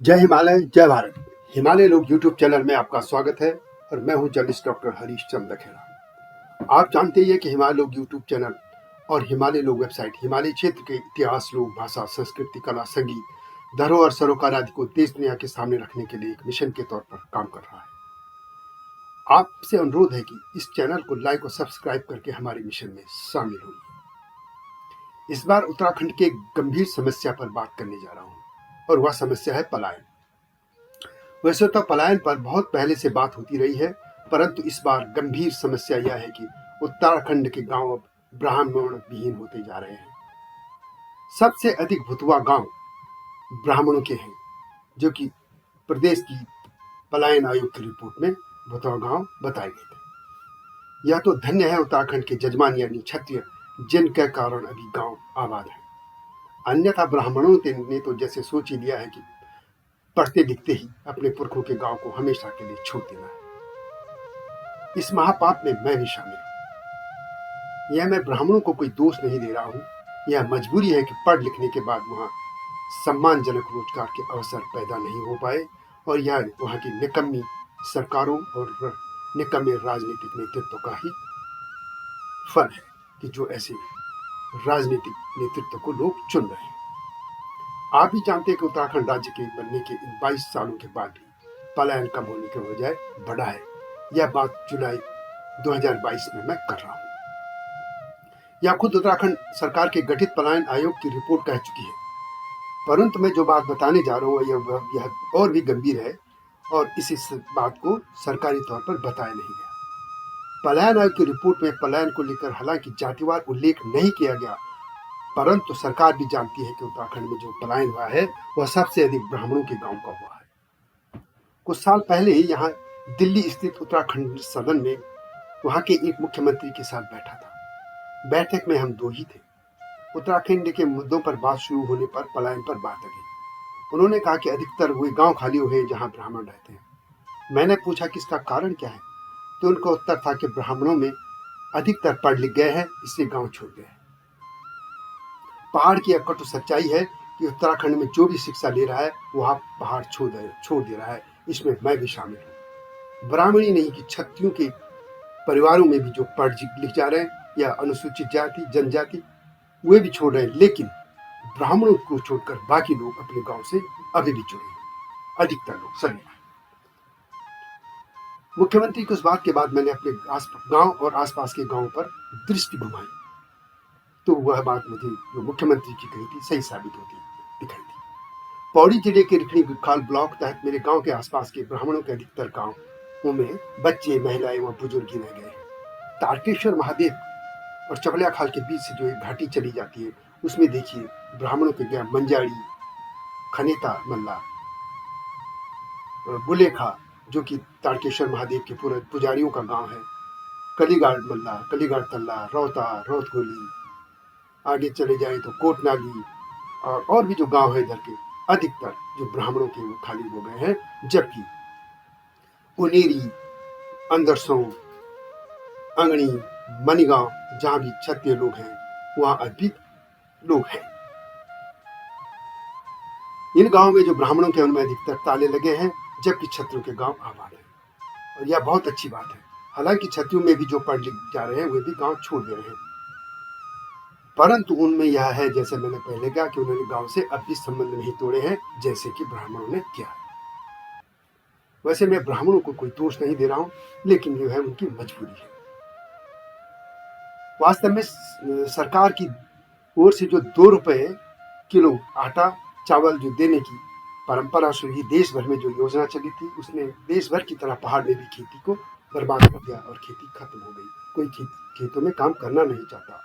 जय हिमालय, जय भारत। हिमालय लोग यूट्यूब चैनल में आपका स्वागत है और मैं हूं जर्नलिस्ट डॉक्टर हरीश चंद्र खेड़ा। आप जानते ही हैं कि हिमालय लोग यूट्यूब चैनल और हिमालय लोग वेबसाइट हिमालय क्षेत्र के इतिहास, लोक भाषा, संस्कृति, कला, संगीत, धरोहर, सरोकार आदि को देश दुनिया के सामने रखने के लिए एक मिशन के तौर पर काम कर रहा है। आपसे अनुरोध है कि इस चैनल को लाइक और सब्सक्राइब करके हमारे मिशन में शामिल होइए। इस बार उत्तराखंड के गंभीर समस्या पर बात करने जा रहा हूँ और वह समस्या है पलायन। वैसे तो पलायन पर बहुत पहले से बात होती रही है, परंतु इस बार गंभीर समस्या यह है कि उत्तराखंड के गांव अब ब्राह्मण विहीन होते जा रहे हैं। सबसे अधिक भुतवा गांव ब्राह्मणों के हैं, जो कि प्रदेश की पलायन आयोग की रिपोर्ट में भुतवा गांव बताए गए थे। यह तो धन्य है उत्तराखंड के जजमान यानी क्षत्रिय, जिनके कारण अभी गांव आबाद है। अन्यथा ब्राह्मणों ने तो जैसे सोच ही लिया है कि पढ़ते लिखते ही अपने पुरखों के गांव को हमेशा के लिए छोड़ देना है। इस महापाप में मैं भी शामिल हूं। यह मैं ब्राह्मणों को कोई दोष नहीं दे रहा हूं, यह मजबूरी है कि पढ़ लिखने के बाद वहां सम्मानजनक रोजगार के अवसर पैदा नहीं हो पाए और यह वहां की निकम्मी सरकारों और निकम्मे राजनीतिक नेतृत्व का ही फल है कि जो ऐसे राजनीतिक नेतृत्व को लोग चुन रहे हैं। आप भी जानते हैं कि उत्तराखंड राज्य के बनने के इन 22 सालों के बाद भी पलायन कम होने के बजाय बढ़ा है। यह बात जुलाई 2022 में मैं कर रहा हूं। यह खुद उत्तराखंड सरकार के गठित पलायन आयोग की रिपोर्ट कह चुकी है, परंतु मैं जो बात बताने जा रहा हूं यह और भी गंभीर है और इसी बात को सरकारी तौर पर बताया नहीं गया। पलायन आयोग की रिपोर्ट में पलायन को लेकर हालांकि जातिवार उल्लेख नहीं किया गया, परंतु सरकार भी जानती है कि उत्तराखंड में जो पलायन हुआ है वह सबसे अधिक ब्राह्मणों के गांव का हुआ है। कुछ साल पहले यहाँ दिल्ली स्थित उत्तराखंड सदन में वहां के एक मुख्यमंत्री के साथ बैठा था। बैठक में हम दो ही थे। उत्तराखंड के मुद्दों पर बात शुरू होने पर पलायन पर बात आ गई। उन्होंने कहा कि अधिकतर वे गांव खाली हुए जहां ब्राह्मण रहते हैं। मैंने पूछा कि इसका कारण क्या है, तो उनका उत्तर था कि ब्राह्मणों में अधिकतर पढ़ लिख गए हैं, इससे गांव छोड़ गए। पहाड़ की कटु सच्चाई है कि उत्तराखंड में जो भी शिक्षा ले रहा है वह पहाड़ छोड़ दे रहा है। इसमें मैं भी शामिल हूँ। ब्राह्मणी नहीं कि क्षत्रियों के परिवारों में भी जो पढ़ लिख जा रहे हैं या अनुसूचित जाति जनजाति वे भी छोड़ रहे हैं, लेकिन ब्राह्मणों को छोड़कर बाकी लोग अपने गांव से अभी भी जुड़े हैं। अधिकतर लोग सभी। मुख्यमंत्री की उस बात के बाद मैंने अपने गांव और आसपास के गांवों पर दृष्टि घुमाई, तो वह बात मुझे जो मुख्यमंत्री की कही थी सही साबित होती दिखाई दी। पौड़ी जिले के रिखणी खाल ब्लॉक तहत मेरे गांव के आसपास के ब्राह्मणों के अधिकतर गांवों में बच्चे, महिलाएं व बुजुर्ग ही रह गए हैं। तारकेश्वर महादेव और चपलिया खाल के बीच से जो एक घाटी चली जाती है उसमें देखिए ब्राह्मणों के गांव मंजाड़ी, खनेता मल्ला, बुलेखा जो कि तारकेश्वर महादेव के पूरे पुजारियों का गांव है, कलीगाड़ मल्ला, कलीगाड़ तल्ला, रौता, रौतगोली, आगे चले जाए तो कोटनाली और भी जो गांव है इधर के अधिकतर जो ब्राह्मणों के वो खाली हो गए हैं, जबकि उनेरी, अंदरसों, अंगड़ी, मनीगांव जहां भी क्षत्रिय लोग हैं वहां अभी लोग हैं। इन गांवों में जो ब्राह्मणों के उनमें अधिकतर ताले लगे हैं, जबकि क्षत्रियों के गांव आबाद है और यह बहुत अच्छी बात है। हालांकि क्षत्रियों में भी जो पढ़ लिख जा रहे हैं वे भी गांव छोड़ दे रहे हैं, परंतु उनमें यह है जैसे मैंने पहले कहा कि उन्होंने गांव से अब भी संबंध नहीं तोड़े हैं जैसे कि ब्राह्मणों ने किया। वैसे मैं ब्राह्मणों को कोई दोष नहीं दे रहा हूं, लेकिन जो है उनकी मजबूरी है। वास्तव में सरकार की ओर से जो 2 रुपए किलो आटा चावल जो देने की परंपरा शुरू हुई, देश भर में जो योजना चली थी उसने देश भर की तरह पहाड़ में भी खेती को बर्बाद कर दिया और खेती खत्म हो गई। कोई खेतों में काम करना नहीं चाहता।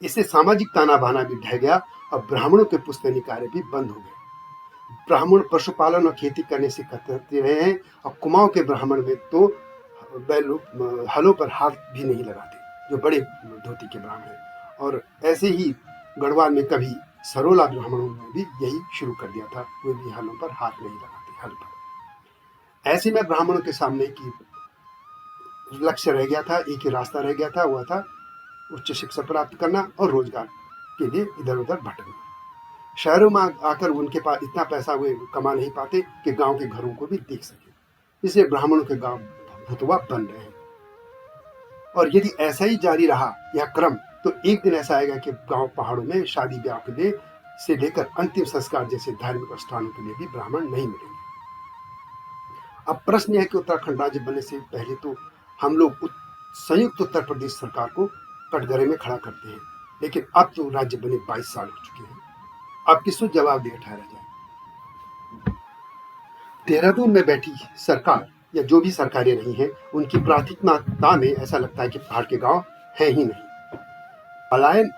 इससे सामाजिक ताना बाना भी ढह गया और ब्राह्मणों के पुश्तैनी कार्य भी बंद हो गए। ब्राह्मण पशुपालन और खेती करने से कतराते रहे हैं और कुमाऊं के ब्राह्मण में तो हलों पर हाथ भी नहीं लगाते, जो बड़े धोती के ब्राह्मण हैं। और ऐसे ही गढ़वाल में कभी सरोला ब्राह्मणों ने भी यही शुरू कर दिया था, वे भी हलों पर हाथ नहीं लगाते हल पर। ऐसे में ब्राह्मणों के सामने की लक्ष्य रह गया था, एक ही रास्ता रह गया था, वह था उच्च शिक्षा प्राप्त करना और रोजगार के लिए इधर उधर भटकना। शहरों में आकर उनके पास इतना पैसा वे कमा नहीं पाते कि गांव के घरों को भी देख सके, इसलिए ब्राह्मणों के गांव भुतवा बन रहे हैं। और यदि ऐसा ही जारी रहा यह क्रम, तो एक दिन ऐसा आएगा कि गांव पहाड़ों में शादी ब्याह के लिए से लेकर अंतिम संस्कार जैसे धार्मिक स्थानों के लिए भी ब्राह्मण नहीं मिलेंगे। अब प्रश्न यह है कि उत्तराखंड राज्य बनने से पहले तो हम लोग संयुक्त उत्तर प्रदेश सरकार को कटघरे में खड़ा करते हैं, लेकिन अब तो राज्य बने 22 साल हो चुके हैं। अब किसको जवाब दे ठहरा जाए? देहरादून में बैठी सरकार या जो भी सरकारें रही हैं, उनकी प्राथमिकता में ऐसा लगता है कि पहाड़ के गांव है ही नहीं। पलायन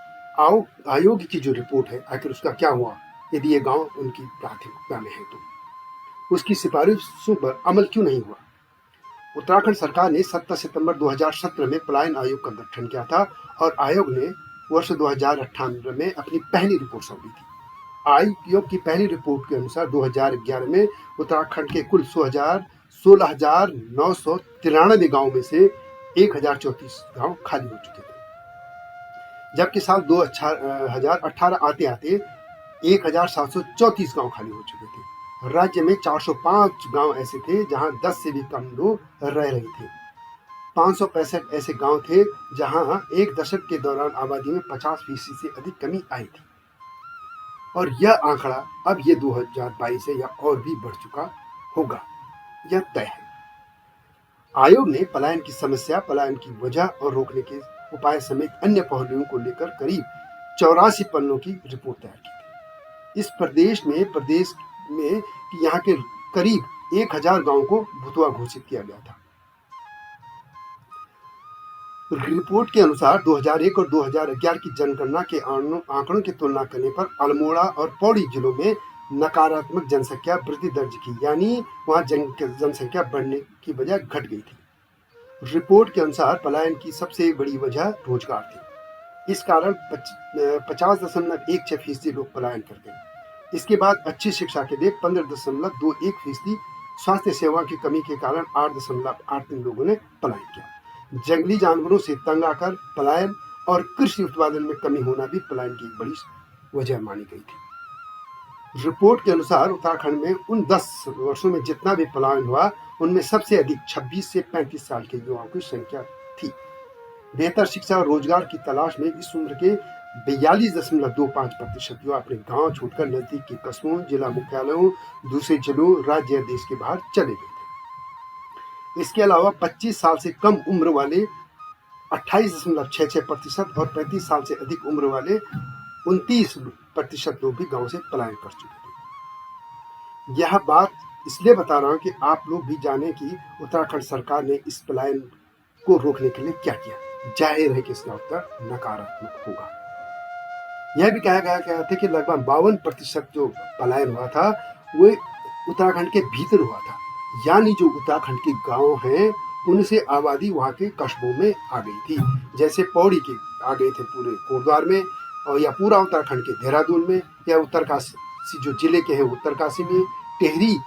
आयोग की जो रिपोर्ट है, आखिर उसका क्या हुआ? यदि ये गांव उनकी प्राथमिकता में है तो उसकी सिफारिशों पर अमल क्यों नहीं हुआ? उत्तराखंड सरकार ने 17 सितंबर 2017 में पलायन आयोग का गठन किया था और आयोग ने वर्ष 2018 में अपनी पहली रिपोर्ट सौंपी थी। आयोग की पहली रिपोर्ट के अनुसार 2011 में उत्तराखंड के कुल 16,993 गांव में से 1034 गांव खाली हो चुके थे, जबकि साल 2018 आते आते 1,734 गांव खाली हो चुके थे। राज्य में 405 गांव ऐसे थे जहां 10 से भी कम लोग रह रहे थे। 565 ऐसे गांव थे जहां एक दशक के दौरान आबादी में 50% से अधिक कमी आई थी, और यह आंकड़ा अब ये 2022 है या और भी बढ़ चुका होगा, यह तय है। आयोग ने पलायन की समस्या, पलायन की वजह और रोकने के उपाय समेत अन्य पहलुओं को लेकर करीब 84 पन्नों की रिपोर्ट तैयार की थी। इस प्रदेश में कि यहाँ के करीब 1000 गांवों को भुतवा घोषित किया गया था। रिपोर्ट के अनुसार 2001 और 2011 की जनगणना के आंकड़ों की तुलना करने पर अल्मोड़ा और पौड़ी जिलों में नकारात्मक जनसंख्या वृद्धि दर्ज की, यानी वहां जनसंख्या बढ़ने की बजाय घट गई थी। रिपोर्ट के अनुसार पलायन की सबसे बड़ी वजह रोजगार थी। इस कारण 50.16% लोग पलायन कर गए। इसके बाद अच्छी शिक्षा के लिए 15.21%, स्वास्थ्य सेवा की कमी के कारण 8.83 लोगों ने पलायन किया। जंगली जानवरों से तंग आकर पलायन और कृषि उत्पादन में कमी होना भी पलायन की एक बड़ी वजह मानी गई थी। रिपोर्ट के अनुसार उत्तराखंड में उन 10 वर्षों में जितना भी पलायन हुआ, उनमें सबसे अधिक 26 से 35 साल के युवाओं की संख्या थी। बेहतर शिक्षा और रोजगार की तलाश में इस उम्र के 42.25% युवा अपने गांव छोड़कर नजदीक के कस्बों, जिला मुख्यालयों, दूसरे जिलों, राज्य या देश के बाहर चले गए थे। इसके अलावा 25 साल से कम उम्र वाले 28.66% और 35 साल से अधिक उम्र वाले 29% लोग भी गांव से पलायन कर चुके थे। यह बात इसलिए बता रहा हूं कि आप लोग भी जाने कि उत्तराखंड सरकार ने इस पलायन को रोकने के लिए क्या किया। जाहिर है कि इसका उत्तर नकारात्मक होगा। यह भी कहा गया था कि लगभग 52% जो पलायन हुआ था वो उत्तराखंड के भीतर हुआ था, यानी जो उत्तराखंड के गांव हैं उनसे आबादी वहां के कस्बों में आ गई थी। जैसे पौड़ी के आ गए थे पूरे कोटद्वार में, और या पूरा उत्तराखंड के देहरादून में, या उत्तरकाशी जो जिले के हैं उत्तरकाशी में, टेहरी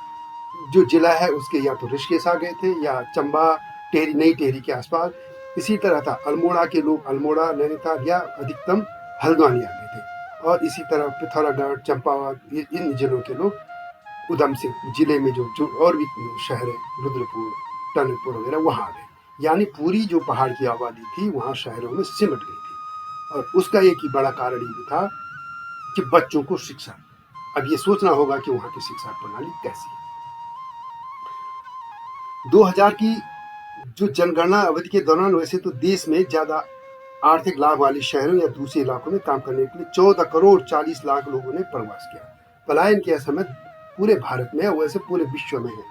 जो जिला है उसके या तो ऋषिकेश आ गए थे, या चंबा टेहरी, नई टेहरी के आसपास। इसी तरह था अल्मोड़ा के लोग अल्मोड़ा, नैनीताल या अधिकतम हल्द्वानी आ गए थे, और इसी तरह पिथौरागढ़, चंपावत, इन जिलों के लोग उधम सिंह जिले में जो और भी शहर है, रुद्रपुर, टनकपुर वगैरह, वहां आ गए। यानी पूरी जो पहाड़ की आबादी थी वहां शहरों में सिमट गई थी। और उसका एक ही बड़ा कारण ये भी था कि बच्चों को शिक्षा। अब ये सोचना होगा कि वहां की शिक्षा प्रणाली कैसी है। 2000 की जो जनगणना अवधि के दौरान वैसे तो देश में ज्यादा आर्थिक लाभ वाले शहरों या दूसरे इलाकों में काम करने के लिए 14 करोड़ 40 लाख लोगों ने प्रवास किया। पलायन की असहमति पूरे भारत में, वैसे पूरे विश्व में है।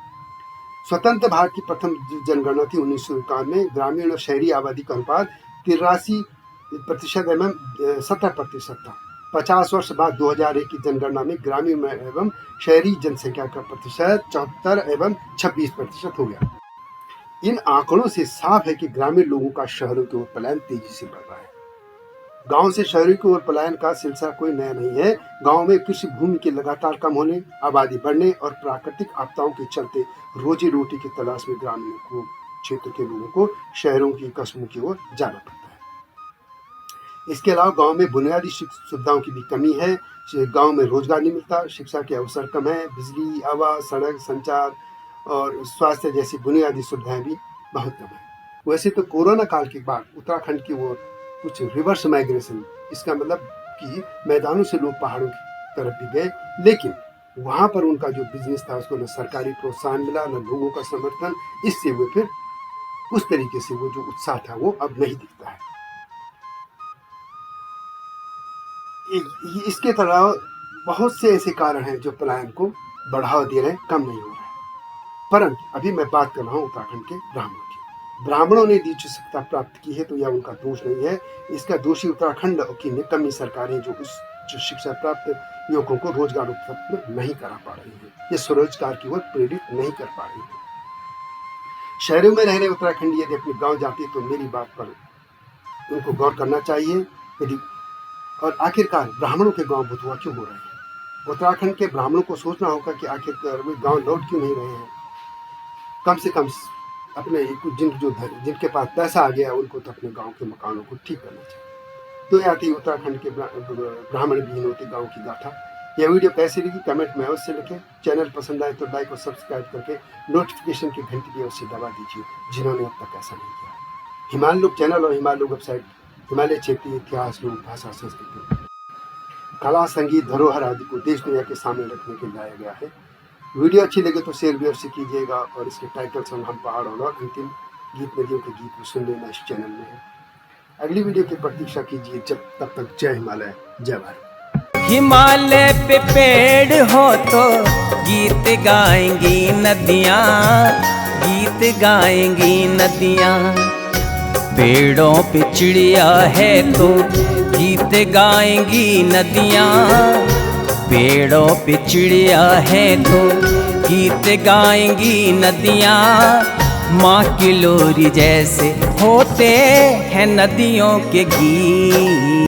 स्वतंत्र भारत की प्रथम जनगणना थी 1951 में। ग्रामीण और शहरी आबादी का अनुपात 83% एवं 70% था। 50 वर्ष बाद 2001 की जनगणना में ग्रामीण एवं शहरी जनसंख्या का प्रतिशत 74 एवं 26% हो गया। इन आंकड़ों से साफ है कि ग्रामीण लोगों का शहरों की ओर पलायन तेजी से बढ़ रहा है। गांव से शहरों की ओर पलायन का सिलसिला कोई नया नहीं है। गांव में कृषि भूमि के लगातार कम होने, आबादी बढ़ने और प्राकृतिक आपदाओं के चलते रोजी रोटी की तलाश में ग्रामीण को क्षेत्र के लोगों को शहरों की कस्बों की ओर जाना पड़ता है। इसके अलावा गांव में बुनियादी सुविधाओं की भी कमी है। गांव में रोजगार नहीं मिलता, शिक्षा के अवसर कम है, बिजली, हवा, सड़क, संचार और स्वास्थ्य जैसी बुनियादी सुविधाएं भी बहुत कम है। वैसे तो कोरोना काल के बाद उत्तराखंड की वो कुछ रिवर्स माइग्रेशन, इसका मतलब कि मैदानों से लोग पहाड़ों की तरफ भी गए, लेकिन वहां पर उनका जो बिजनेस था उसको न सरकारी प्रोत्साहन मिला, न लोगों का समर्थन। इससे वो फिर उस तरीके से वो जो उत्साह था वो अब नहीं दिखता है। इसके तरह बहुत से ऐसे कारण हैं जो पलायन को बढ़ावा दे रहे हैं, कम नहीं हो रहा है। परंतु अभी मैं बात कर रहा हूँ उत्तराखंड के ब्राह्मणों की। ब्राह्मणों ने नीच सत्ता प्राप्त की है तो यह उनका दोष नहीं है। इसका दोषी उत्तराखंड की निकम्मी सरकारें जो शिक्षा प्राप्त युवकों को रोजगार उपलब्ध नहीं करा पा रही है, ये स्वरोजगार की ओर प्रेरित नहीं कर पा रही है। शहरों में रह रहे उत्तराखंडी यदि अपने गांव जाते तो मेरी बात पर उनको गौर करना चाहिए। यदि और आखिरकार ब्राह्मणों के गांव भुतुआ क्यों हो रहे हैं? उत्तराखंड के ब्राह्मणों को सोचना होगा कि आखिरकार वे गांव लौट क्यों नहीं रहे हैं। कम से कम अपने जिनके पास पैसा आ गया उनको तो अपने गांव के मकानों को ठीक करना चाहिए। तो यह थी उत्तराखंड के ब्राह्मण विहीनों गांव की गाथा। यह वीडियो कैसी लगी कमेंट में अवश्य लिखें। चैनल पसंद आए तो लाइक और सब्सक्राइब करके नोटिफिकेशन की घंटी भी अवश्य दबा दीजिए, जिन्होंने अब तक ऐसा नहीं किया। हिमालय लोक चैनल और हिमालय लोक वेबसाइट हिमालय क्षेत्रीय इतिहास, लोक भाषा, संस्कृति, कला, संगीत, धरोहर आदि को देश दुनिया के सामने रखने के लिए लाया गया है। वीडियो अच्छी लगे तो शेयर भी अवश्य कीजिएगा और इसके टाइटल संग हम पहाड़ और अंतिम गीत नदियों के गीत को सुन लेना इस चैनल में है। अगली वीडियो की प्रतीक्षा कीजिए। तब तक जय हिमालय, जय भारत। हिमालय पे पेड़ हो तो गीत गाएंगी नदियाँ, गीत गाएंगी नदियाँ। पेड़ों पे चिड़िया है तो गीत गाएंगी नदियाँ, पेड़ों पे चिड़िया है तो गीत गाएंगी नदियाँ। माँ की लोरी जैसे होते हैं नदियों के गीत।